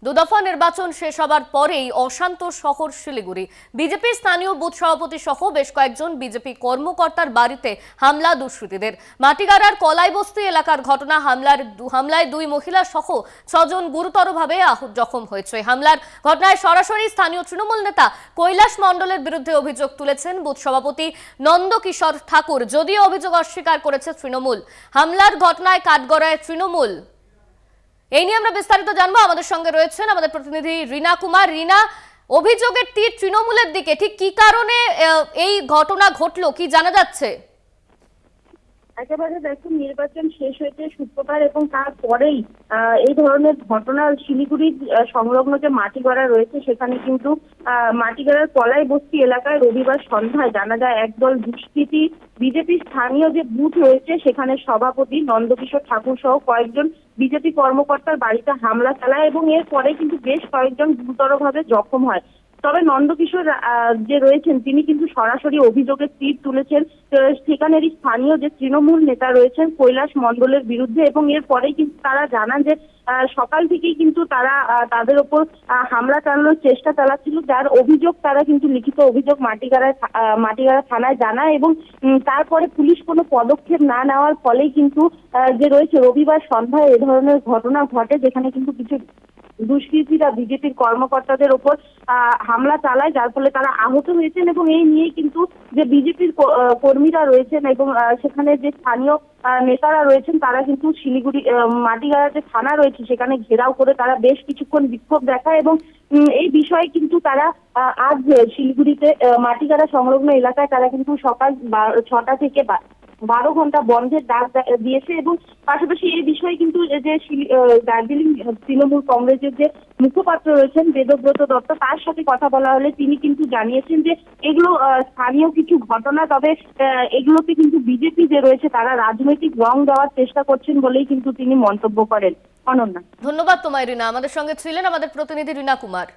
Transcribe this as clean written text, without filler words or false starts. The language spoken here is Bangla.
দুদফা নির্বাচন শেষ হবার পরেই অশান্ত শহর শিলিগুড়ি। বিজেপির স্থানীয় বুথ সভাপতি সহ বেশ কয়েকজন বিজেপি কর্মকর্তার বাড়িতে হামলা দুষ্কৃতীদের। মাটিগাড়ার কলাইবস্তি এলাকার ঘটনা। হামলায় দুই মহিলা সহ 6 জন গুরুতরভাবে জখম হয়েছে। হামলার ঘটনায় সরাসরি স্থানীয় তৃণমূল নেতা কৈলাস মণ্ডলের বিরুদ্ধে অভিযোগ তুলেছেন বুথ সভাপতি নন্দকিশোর ঠাকুর, যদিও অভিযোগ অস্বীকার করেছে তৃণমূল। হামলার ঘটনায় কাঠগড়ায় তৃণমূল। এই নিয়ে আমরা বিস্তারিত জানবো। আমাদের সঙ্গে রয়েছেন আমাদের প্রতিনিধি রীনা কুমার। রীনা, অভিযোগের তীর তৃণমূলের দিকে, ঠিক কি কারণে এই ঘটনা ঘটলো, কি জানা যাচ্ছে? একেবারে দেখুন, নির্বাচন শেষ হয়েছে শুক্রবার এবং তারপরেই এই ধরনের ঘটনা শিলিগুড়ির সংলগ্ন যে মাটিগড়া রয়েছে সেখানে কিন্তু মাটিগড়ার কলাই বস্তি এলাকায় রবিবার সন্ধ্যায় জানা যায় একদল দুষ্কৃতী বিজেপির স্থানীয় যে বুথ রয়েছে সেখানে সভাপতি নন্দকিশোর ঠাকুর সহ কয়েকজন বিজেপি কর্মকর্তার বাড়িতে হামলা চালায় এবং এরপরে কিন্তু বেশ কয়েকজন গুরুতরভাবে জখম হয়। তবে নন্দকিশোর যে রয়েছেন তিনি কিন্তু সরাসরি অভিযোগের তীর তুলেছেন সেখানেরই স্থানীয় যে তৃণমূল নেতা রয়েছেন কৈলাস মণ্ডলের বিরুদ্ধে, এবং এরপরেই কিন্তু তারা জানান যে সকাল থেকেই কিন্তু তারা তাদের ওপর হামলা চালানোর চেষ্টা চালাচ্ছিল, যার অভিযোগ তারা কিন্তু লিখিত অভিযোগ মাটিগাড়া থানায় জানায় এবং তারপরে পুলিশ কোনো পদক্ষেপ না নেওয়ার ফলেই কিন্তু যে রয়েছে রবিবার সন্ধ্যায় এ ধরনের ঘটনা ঘটে, যেখানে কিন্তু কিছু দুষ্কৃতীরা বিজেপির কর্মকর্তাদের ওপর হামলা চালায়, যার ফলে তারা আহত হয়েছেন। এবং এই নিয়ে কিন্তু যে বিজেপির কর্মীরা রয়েছেন এবং সেখানে যে স্থানীয় নেতারা রয়েছেন তারা কিন্তু শিলিগুড়ি মাটিগাড়া যে থানা রয়েছে সেখানে ঘেরাও করে তারা বেশ কিছুক্ষণ বিক্ষোভ দেখায় এবং এই বিষয়ে কিন্তু তারা আজ শিলিগুড়িতে মাটিগাড়া সংলগ্ন এলাকায় তারা কিন্তু সকাল 6টা থেকে 12 ঘন্টা বন্ধের ডাক দিয়েছে। এবং পাশাপাশি এই বিষয়ে কিন্তু যে দার্জিলিং তৃণমূল কংগ্রেসের যে মুখপাত্র রয়েছেন বেদব্রত দত্ত, তার সাথে কথা বলা হলে তিনি কিন্তু জানিয়েছেন যে এগুলো স্থানীয় কিছু ঘটনা, তবে এগুলোতে কিন্তু বিজেপি যে রয়েছে তারা রাজনৈতিক রং দেওয়ার চেষ্টা করছেন বলেই কিন্তু তিনি মন্তব্য করেন। অনন্যা, ধন্যবাদ তোমায় রীনা। আমাদের সঙ্গে ছিলেন আমাদের প্রতিনিধি রীনা কুমার।